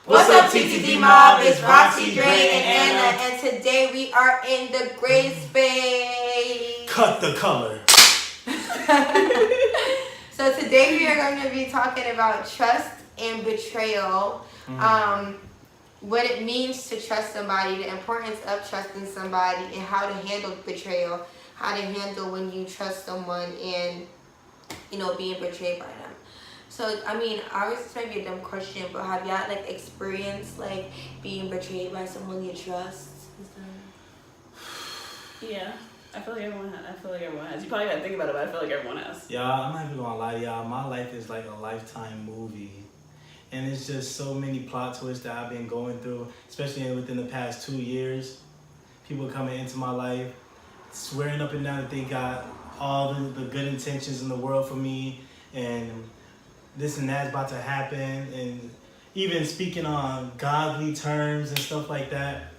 What's up, TTDMob? It's Roxy, Dre, and Anna, and today we are in the gray space. Cut the color. So today we are going to be talking about trust and betrayal. What it means to trust somebody, the importance of trusting somebody, and how to handle betrayal, how to handle when you trust someone and, being betrayed by them. So, obviously this might be a dumb question, but have y'all, experienced, being betrayed by someone you trust? Yeah. I feel like everyone has. You probably gotta think about it, but I feel like everyone has. Y'all, I'm not even gonna lie to y'all. My life is like a Lifetime movie. And it's just so many plot twists that I've been going through, especially within the past 2 years. People coming into my life, swearing up and down that they got all the good intentions in the world for me, and this and that's about to happen, and even speaking on godly terms and stuff like that.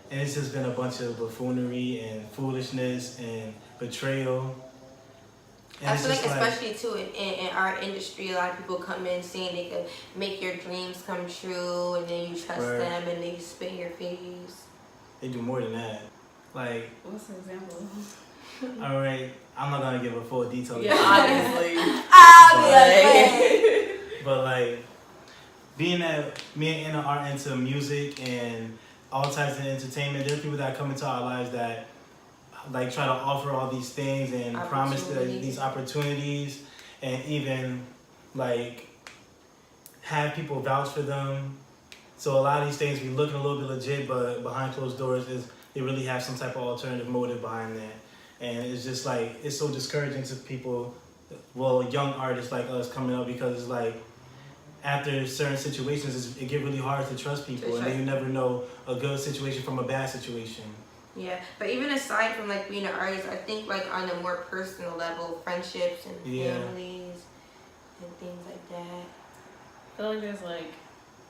And it's just been a bunch of buffoonery and foolishness and betrayal. And I feel like especially too in our industry, a lot of people come in saying they could make your dreams come true, and then you trust them and they spit in your face. They do more than that. What's an example? All right, I'm not gonna give a full detail. Yeah, obviously. But being that me and Anna are into music and all types of entertainment, there are people that come into our lives that try to offer all these things and promise these opportunities, and even have people vouch for them. So a lot of these things be looking a little bit legit, but behind closed doors they really have some type of alternative motive behind that. And it's just it's so discouraging to people, young artists like us coming up, because it's after certain situations, it get really hard to trust people, and then you never know a good situation from a bad situation. Yeah, but even aside from being an artist, I think on a more personal level, friendships and families and things like that. I feel like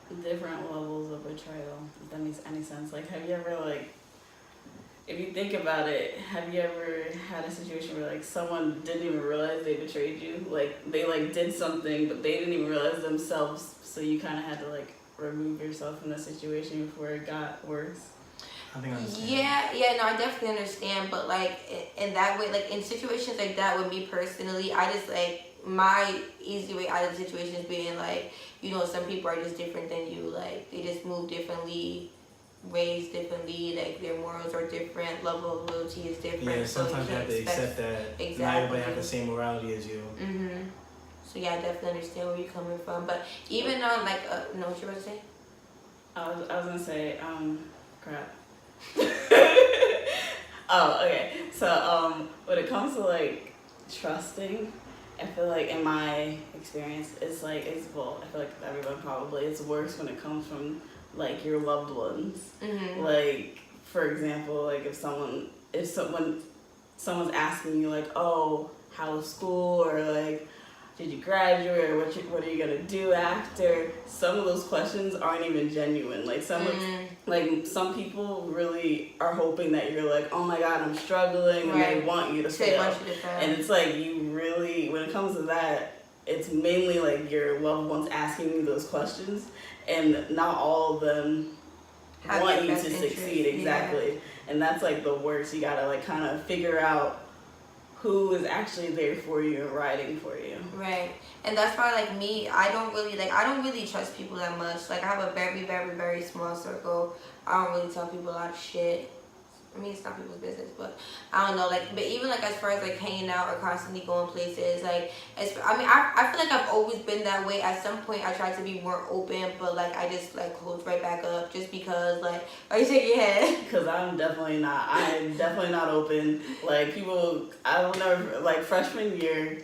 there's different levels of betrayal, if that makes any sense. Have you ever if you think about it, have you ever had a situation where someone didn't even realize they betrayed you? They did something, but they didn't even realize themselves, so you kind of had to remove yourself from the situation before it got worse? I think I understand. Yeah, no, I definitely understand, but in that way, in situations like that, with me personally, I just my easy way out of the situation is being some people are just different than you, they just move differently, raised differently, their morals are different, level of loyalty is different. Yeah, sometimes you have to accept that. Exactly. Not everybody have the same morality as you. So yeah, I definitely understand where you're coming from, but even on no, what you were about to say? I was gonna say, crap. Oh, okay. So, when it comes to trusting, I feel in my experience, it's I feel everyone probably, it's worse when it comes from your loved ones. For example, if someone's asking you oh, how was school, or did you graduate, or what are you gonna do after? Some of those questions aren't even genuine. Some people really are hoping that you're oh my god, I'm struggling, and they want you to fail. And it's you really, when it comes to that, it's mainly your loved ones asking you those questions, and not all of them want you to succeed. Exactly. And that's the worst. You gotta kind of figure out who is actually there for you and riding for you. Right. And that's why me, I don't really trust people that much. I have a very, very, very small circle. I don't really tell people a lot of shit. It's not people's business, but I don't know, but even as far as hanging out or constantly going places, I feel I've always been that way. At some point I tried to be more open, but I just closed right back up, just because are you shaking your head? Because I'm definitely not open. People, I will never, freshman year,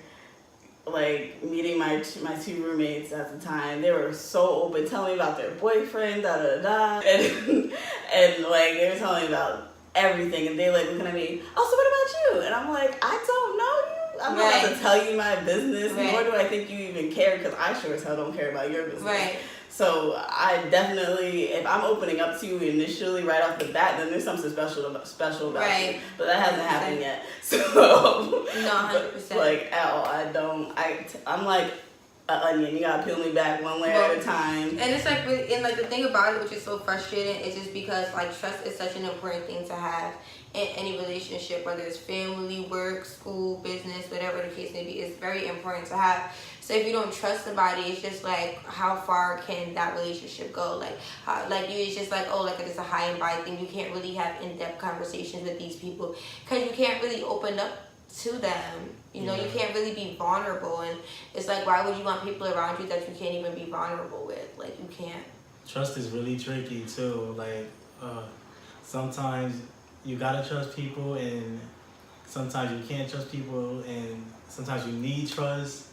meeting my two roommates at the time, they were so open, telling me about their boyfriend, and they were telling me about everything, and they looking at me, oh, so what about you? And I'm I don't know you. I'm not about to tell you my business, nor do I think you even care, because I sure as hell don't care about your business. Right. So I definitely, if I'm opening up to you initially right off the bat, then there's something special about you. But that hasn't happened yet. So no, 100%. At all, I'm an onion. You gotta peel me back one layer at a time. And it's like, and like the thing about it, which is so frustrating, is just because like trust is such an important thing to have in any relationship, whether it's family, work, school, business, whatever the case may be. It's very important to have. So if you don't trust somebody, it's just like, how far can that relationship go? Like, it's just like, oh, like it's a high and by thing. You can't really have in-depth conversations with these people because you can't really open up to them. You know, you can't really be vulnerable, and it's like, why would you want people around you that you can't even be vulnerable with? Like, you can't. Trust is really tricky too. Like, sometimes you gotta trust people, and sometimes you can't trust people, and sometimes you need trust.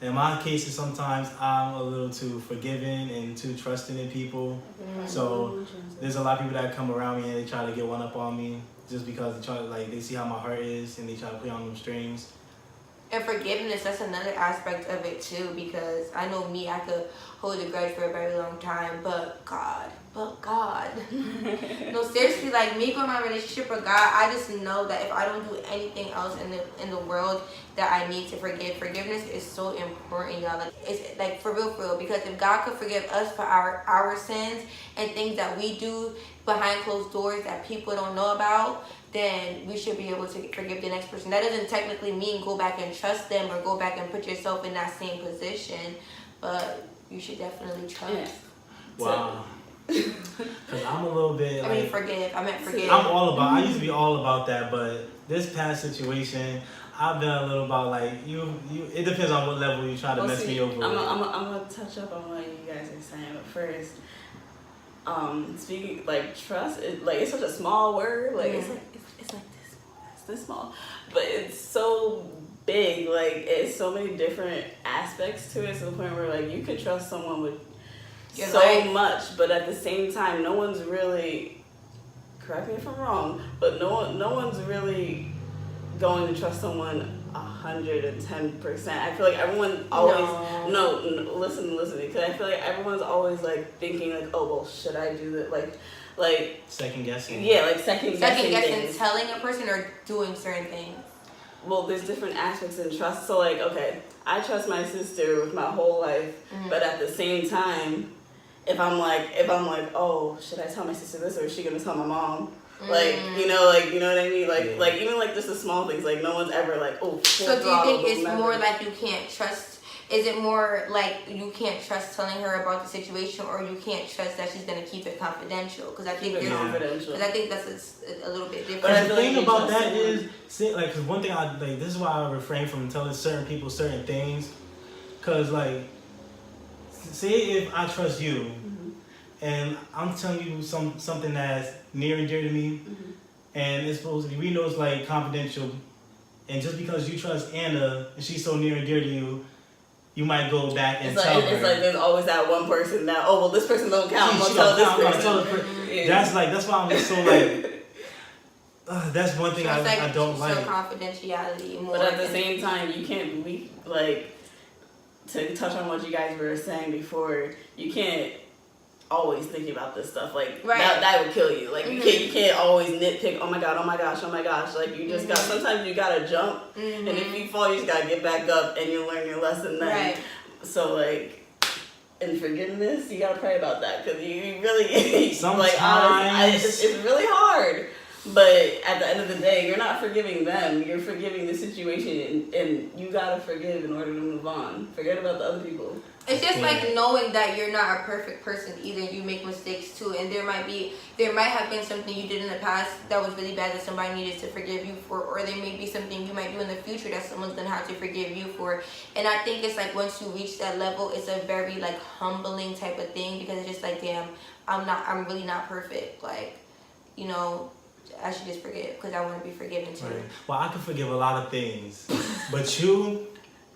In my cases, sometimes I'm a little too forgiving and too trusting in people. So there's a lot of people that come around me and they try to get one up on me just because they try to, like, they see how my heart is and they try to play on them strings. And forgiveness, that's another aspect of it too, because I know me, I could hold a grudge for a very long time, but God. No, seriously, like me going my relationship with God, I just know that if I don't do anything else in the world, that I need to forgive. Forgiveness is so important, y'all. Like, it's like for real, because if God could forgive us for our sins and things that we do behind closed doors that people don't know about, then we should be able to forgive the next person. That doesn't technically mean go back and trust them or go back and put yourself in that same position, but you should definitely trust. Wow. Because I'm a little bit like... I meant forgive. I used to be all about that, but this past situation, I've been a little about like, it depends on what level you try to mess me over with. I'm gonna touch up on what you guys are saying, but first, speaking, like, trust, it's such a small word, like, it's like this small, but it's so big, like, it's so many different aspects to it, to the point where, like, you could trust someone with much, but at the same time, no one's really, correct me if I'm wrong, but no one's really going to trust someone 110%. I feel like everyone always listen, because I feel like everyone's always like thinking like, oh well, should I do that? Like second guessing. Yeah, like second guessing telling a person or doing certain things. Well, there's different aspects in trust. So like, okay, I trust my sister with my whole life, but at the same time, if I'm like, oh, should I tell my sister this or is she gonna tell my mom? Like, you know what I mean? Like even like just the small things, like no one's ever like, oh, so do you think it's more like you can't trust, is it more like you can't trust telling her about the situation, or you can't trust that she's going to keep it confidential? Because I think that's a little bit different. But the thing about that is, like, cause one thing this is why I refrain from telling certain people certain things. Cause like, say if I trust you, and I'm telling you something that's near and dear to me, and it's supposed to be, we know it's like confidential, and just because you trust Anna and she's so near and dear to you, you might go back and tell her. It's like there's always that one person that, oh well, this person don't count. I'm gonna tell this person. That's why I'm just so like. That's one thing I don't like. So confidentiality more. But at the same time, you can't be like, to touch on what you guys were saying before, you can't always think about this stuff, like that would kill you. Like you can't always nitpick, oh my gosh, like you just got, sometimes you gotta jump, and if you fall you just gotta get back up and you learn your lesson then. So like, in forgiveness, you gotta pray about that, because you really sometimes like honestly, it's really hard. But at the end of the day, you're not forgiving them, you're forgiving the situation, and you gotta forgive in order to move on. Forget about the other people. It's just like knowing that you're not a perfect person either. You make mistakes too, and there might have been something you did in the past that was really bad that somebody needed to forgive you for, or there may be something you might do in the future that someone's gonna have to forgive you for. And I think it's like once you reach that level, it's a very like humbling type of thing, because it's just like, damn, I'm really not perfect. Like, you know, I should just forgive because I want to be forgiven too. Right. Well, I can forgive a lot of things, but you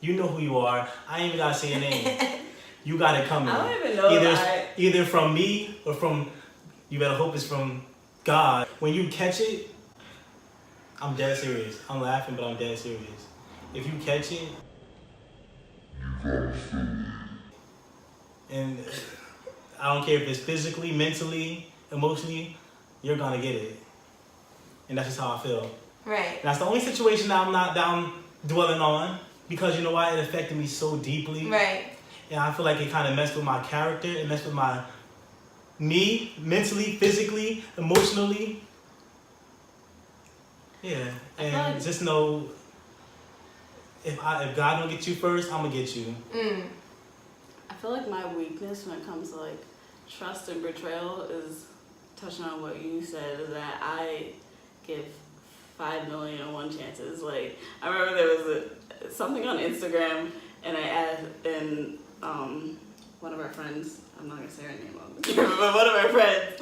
know who you are. I ain't even gotta say your name. You got it coming. I don't even know. Either from me or from, you better hope it's from God. When you catch it, I'm dead serious. I'm laughing, but I'm dead serious. If you catch it, you gotta feel it. And I don't care if it's physically, mentally, emotionally, you're gonna get it. And that's just how I feel. Right. That's the only situation that I'm dwelling on, because you know why? It affected me so deeply. Right. And I feel like it kind of messed with my character. It messed with me mentally, physically, emotionally. Yeah, and just know if God don't get you first, I'm gonna get you. I feel like my weakness when it comes to like trust and betrayal is touching on what you said, is that I give 5,000,001 chances. Like I remember there was something on Instagram, and I asked, and one of our friends, I'm not gonna say her name on the camera, but one of our friends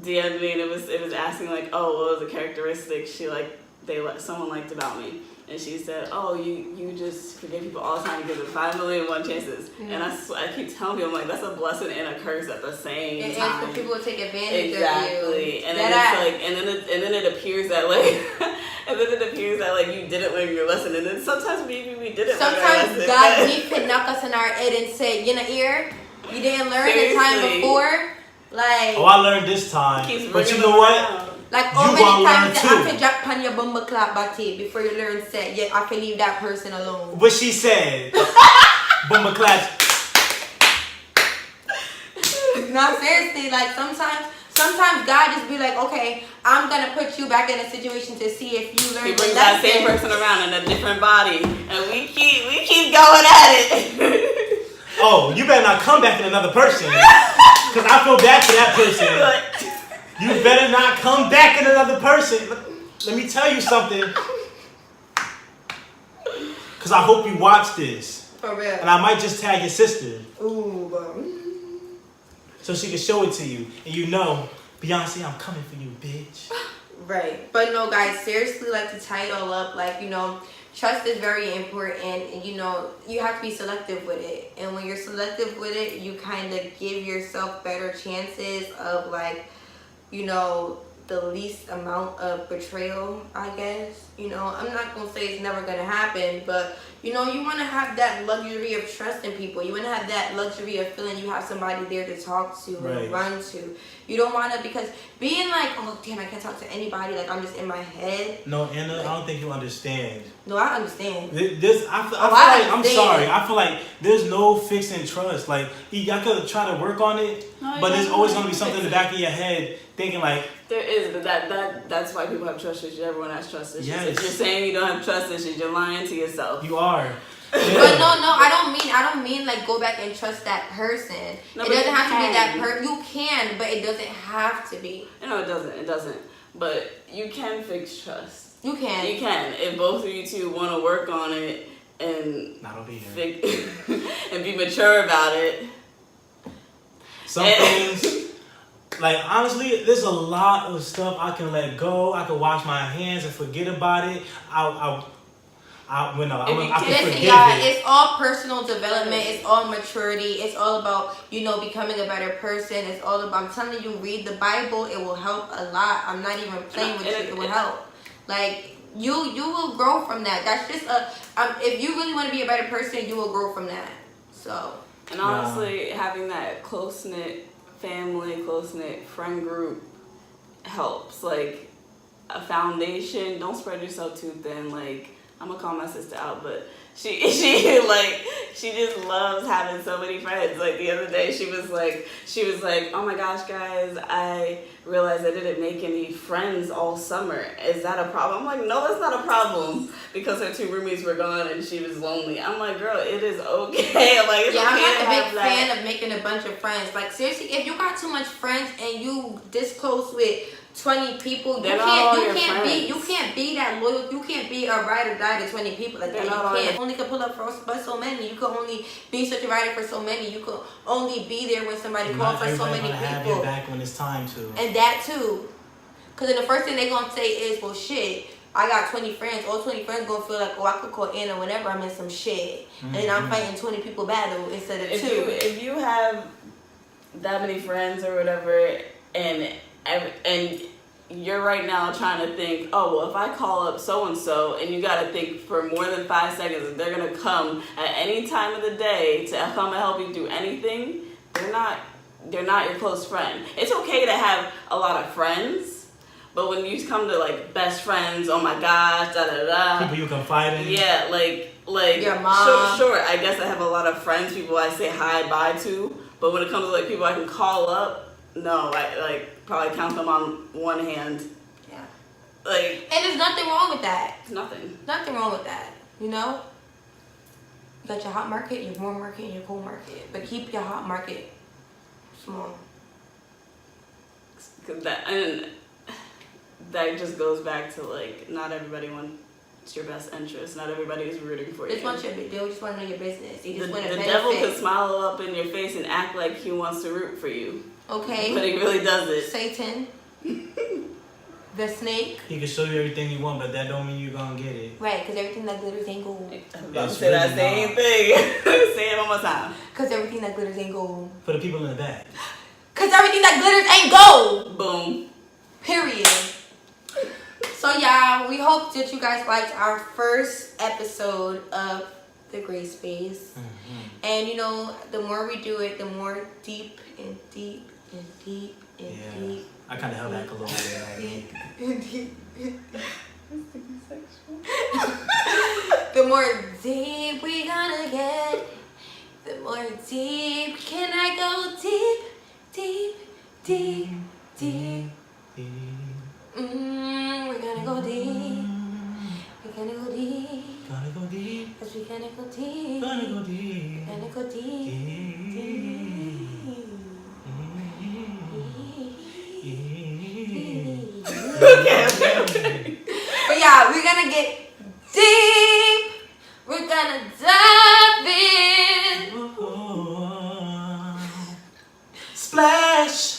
DM'd me, and it was asking like, oh, what was the characteristic someone liked about me. And she said, oh, you just forgive people all the time. You give them 5,000,001 chances. Mm-hmm. And I keep telling people, I'm like, that's a blessing and a curse at the same time. And for people to take advantage exactly. of you. And then it's like, and then it appears that like, you didn't learn your lesson. And then sometimes maybe we didn't learn our lesson. Sometimes God needs to knock us in our head and say, you know, you didn't learn the time before. Like, oh, I learned this time. But you know what? Like, how many times that I can drop on your bumper clap body before you learn set, yeah, I can leave that person alone. What she said. Bumper clap. No, seriously, like sometimes God just be like, okay, I'm gonna put you back in a situation to see if you learn. He brings that same person around in a different body, and we keep going at it. Oh, you better not come back in another person, because I feel bad for that person. You better not come back in another person. Let me tell you something. Because I hope you watch this. For real. And I might just tag your sister. Ooh, so she can show it to you. And you know, Beyonce, I'm coming for you, bitch. Right. But no, guys, seriously, like to tie it all up, like, you know, trust is very important, and you know, you have to be selective with it. And when you're selective with it, you kind of give yourself better chances of, like, you know, the least amount of betrayal, I guess. You know, I'm not going to say it's never going to happen, but, you know, you want to have that luxury of trusting people. You want to have that luxury of feeling you have somebody there to talk to and run to. You don't want to, because being like, oh, damn, I can't talk to anybody, like I'm just in my head. No, Anna, like, I don't think you understand. No, I understand. I'm sorry. I feel like there's no fixing trust. Like, y'all could try to work on it, but there's always going to be something in the back of your head thinking like, there is, but that's why people have trust issues. Everyone has trust issues. Yes. If you're saying you don't have trust issues, you're lying to yourself. You are. Yeah. But no, I don't mean like go back and trust that person. No, it doesn't have to be that person. You can, but it doesn't have to be. No, it doesn't. But you can fix trust. You can. You can. If both of you two want to work on it and and be mature about it. Some things. Like, honestly, there's a lot of stuff I can let go. I can wash my hands and forget about it. I can forgive y'all, it. it's all personal development. It's all maturity. It's all about, you know, becoming a better person. It's all about, I'm telling you, read the Bible. It will help a lot. I'm not even playing with you. It will help. Like, you will grow from that. That's just if you really want to be a better person, you will grow from that. So. And honestly, having that close-knit family, close-knit friend group helps. Like, a foundation, don't spread yourself too thin. Like, I'm gonna call my sister out, but she just loves having so many friends. Like, the other day she was like, oh my gosh, guys, I realized I didn't make any friends all summer. Is that a problem? I'm like, no, that's not a problem, because her two roommates were gone and she was lonely. I'm like, girl, it is okay. Like, it's okay. I'm not a big fan of making a bunch of friends. Like, seriously, if you got too much friends and you this close with 20 people, you can't be that loyal. You can't be a ride or die to 20 people. Like, that you can't. Only can pull up for so many. You can only be such a rider for so many. You can only be there when somebody calls for so many people. Have your back when it's time to. And that too, because then the first thing they gonna say is, well, shit, I got 20 friends. All 20 friends gonna feel like, oh, I could call Anna whenever I'm in some shit, and I'm fighting 20 people battle instead of two. If you have that many friends or whatever, and you're right now trying to think, oh, well, if I call up so-and-so, and you got to think for more than 5 seconds, and they're going to come at any time of the day to come and help you do anything, they're not your close friend. It's okay to have a lot of friends, But when you come to like best friends, oh my gosh, da da da. People you confide in. Yeah, like your mom. Sure. I guess I have a lot of friends, people I say hi bye to. But when it comes to like people I can call up, no, I like probably count them on one hand. Yeah. Like. And there's nothing wrong with that. Nothing. Nothing wrong with that. You know. You got your hot market, your warm market, and your cold market. But keep your hot market small. Cause that just goes back to like not everybody wants your best interest. Not everybody is rooting for you. They just want to know your business. They just want to the benefit. devil can smile up in your face and act like he wants to root for you. Okay. But he really doesn't. Satan. The snake. He can show you everything you want, but that don't mean you're gonna get it. Right, because everything that glitters ain't gold. I'm about to say that same thing. Say it one more time. Because everything that glitters ain't gold. For the people in the back. Because everything that glitters ain't gold. Boom. Period. So yeah, we hope that you guys liked our first episode of The Gray Space. Mm-hmm. And you know, the more we do it, the more deep and deep and deep and deep. I kind of held back a little bit. And deep. The more deep we gonna get, the more deep can I go deep, deep, deep, deep. We're gonna go deep. We're gonna go deep. Gonna go deep. Cause we're gonna go deep. Gonna go deep. We're gonna go deep. Okay. But yeah, we're gonna get deep. We're gonna dive in. Splash.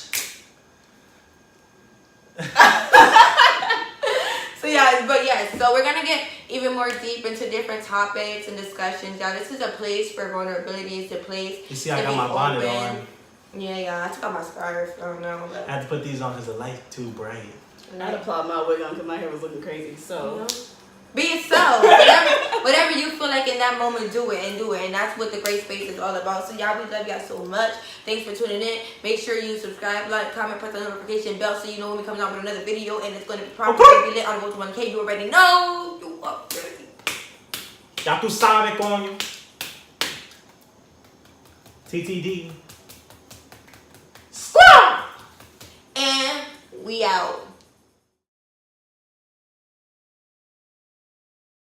So we're gonna get even more deep into different topics and discussions. Y'all, this is a place for vulnerability. It's a place. You see, I got my bonnet on. Yeah, I took out my scarf. I don't know. But I had to put these on because the light's too bright. I had to plop my wig on because my hair was looking crazy. So. Be yourself. Whatever you feel like in that moment, do it. And that's what the Great Space is all about. So y'all, we love y'all so much. Thanks for tuning in. Make sure you subscribe, like, comment, press the notification bell so you know when we come out with another video. And it's going to be probably be lit on Go to 1K. You already know. You up, ready? Ya tú sabes, coño. TTD. And we out.